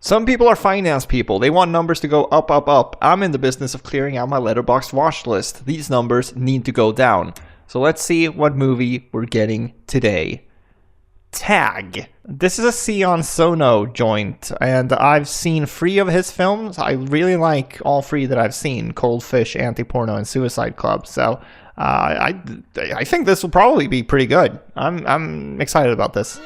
Some people are finance people. They want numbers to go up, up, up. I'm in the business of clearing out my Letterboxd watch list. These numbers need to go down. So let's see what movie we're getting today. Tag. This is a Sion Sono joint, and I've seen 3 of his films. I really like all 3 that I've seen: Cold Fish, Anti-Porno, and Suicide Club. So I think this will probably be pretty good. I'm excited about this.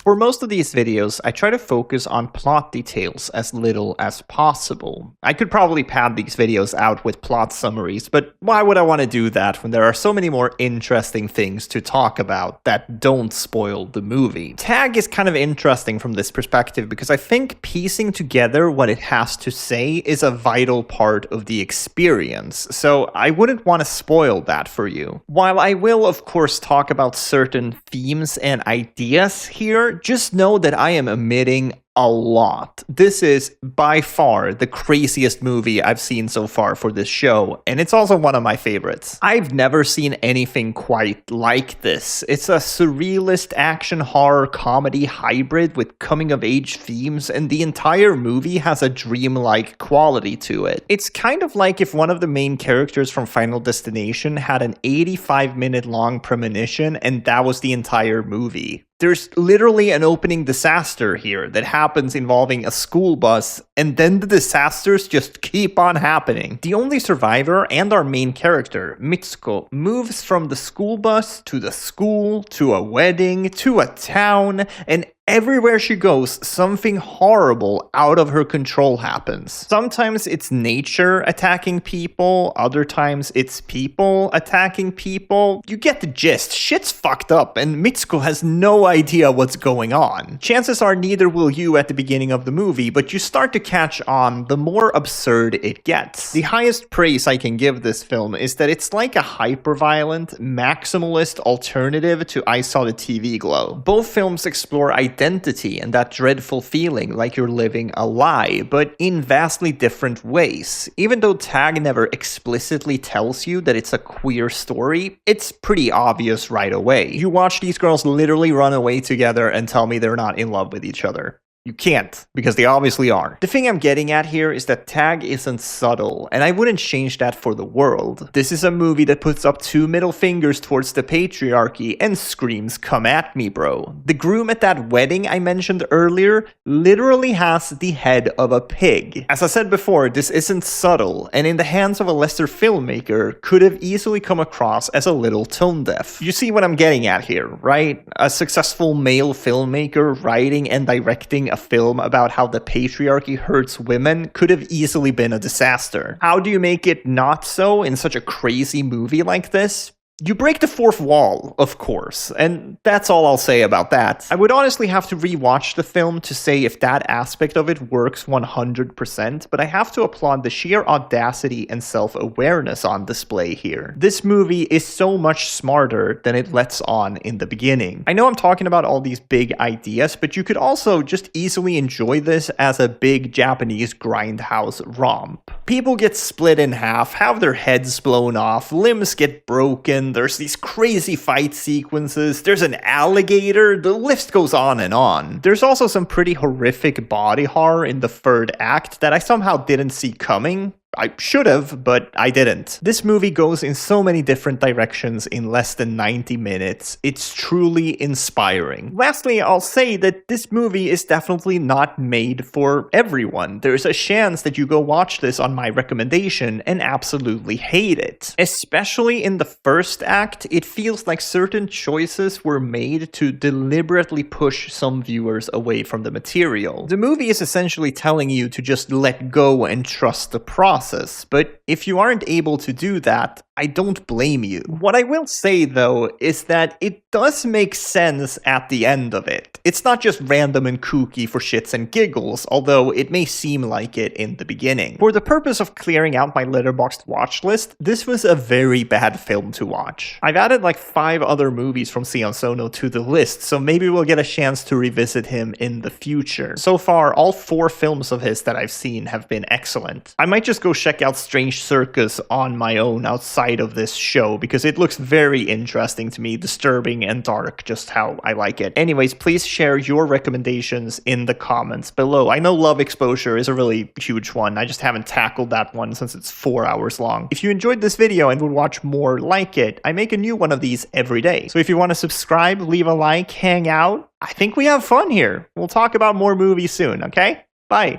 For most of these videos, I try to focus on plot details as little as possible. I could probably pad these videos out with plot summaries, but why would I want to do that when there are so many more interesting things to talk about that don't spoil the movie? Tag is kind of interesting from this perspective because I think piecing together what it has to say is a vital part of the experience, so I wouldn't want to spoil that for you. While I will, of course, talk about certain themes and ideas here, just know that I am omitting a lot. This is by far the craziest movie I've seen so far for this show, and it's also one of my favorites. I've never seen anything quite like this. It's a surrealist action horror comedy hybrid with coming-of-age themes, and the entire movie has a dreamlike quality to it. It's kind of like if one of the main characters from Final Destination had an 85-minute long premonition, and that was the entire movie. There's literally an opening disaster here that happens involving a school bus, and then the disasters just keep on happening. The only survivor and our main character, Mitsuko, moves from the school bus to the school, to a wedding, to a town, and everywhere she goes, something horrible out of her control happens. Sometimes it's nature attacking people, other times it's people attacking people. You get the gist. Shit's fucked up, and Mitsuko has no idea what's going on. Chances are neither will you at the beginning of the movie, but you start to catch on the more absurd it gets. The highest praise I can give this film is that it's like a hyper-violent, maximalist alternative to I Saw the TV Glow. Both films explore identity and that dreadful feeling like you're living a lie, but in vastly different ways. Even though Tag never explicitly tells you that it's a queer story, it's pretty obvious right away. You watch these girls literally run away together and tell me they're not in love with each other. You can't, because they obviously are. The thing I'm getting at here is that Tag isn't subtle, and I wouldn't change that for the world. This is a movie that puts up 2 middle fingers towards the patriarchy and screams, "Come at me, bro." The groom at that wedding I mentioned earlier literally has the head of a pig. As I said before, this isn't subtle, and in the hands of a lesser filmmaker, could have easily come across as a little tone-deaf. You see what I'm getting at here, right? A successful male filmmaker writing and directing a film about how the patriarchy hurts women could have easily been a disaster. How do you make it not so in such a crazy movie like this? You break the 4th wall, of course, and that's all I'll say about that. I would honestly have to rewatch the film to say if that aspect of it works 100%, but I have to applaud the sheer audacity and self-awareness on display here. This movie is so much smarter than it lets on in the beginning. I know I'm talking about all these big ideas, but you could also just easily enjoy this as a big Japanese grindhouse romp. People get split in half, have their heads blown off, limbs get broken, there's these crazy fight sequences, there's an alligator, the list goes on and on. There's also some pretty horrific body horror in the 3rd act that I somehow didn't see coming. I should have, but I didn't. This movie goes in so many different directions in less than 90 minutes. It's truly inspiring. Lastly, I'll say that this movie is definitely not made for everyone. There's a chance that you go watch this on my recommendation and absolutely hate it. Especially in the 1st act, it feels like certain choices were made to deliberately push some viewers away from the material. The movie is essentially telling you to just let go and trust the process. But if you aren't able to do that, I don't blame you. What I will say, though, is that it does make sense at the end of it. It's not just random and kooky for shits and giggles, although it may seem like it in the beginning. For the purpose of clearing out my Letterboxd watch list, this was a very bad film to watch. I've added like 5 other movies from Sion Sono to the list, so maybe we'll get a chance to revisit him in the future. So far, all 4 films of his that I've seen have been excellent. I might just go go check out Strange Circus on my own outside of this show, because it looks very interesting to me, disturbing and dark, just how I like it. Anyways, please share your recommendations in the comments below. I know Love Exposure is a really huge one. I just haven't tackled that one since it's 4 hours long. If you enjoyed this video and would watch more like it, I make a new one of these every day. So if you want to subscribe, leave a like, hang out, I think we have fun here. We'll talk about more movies soon, okay? Bye.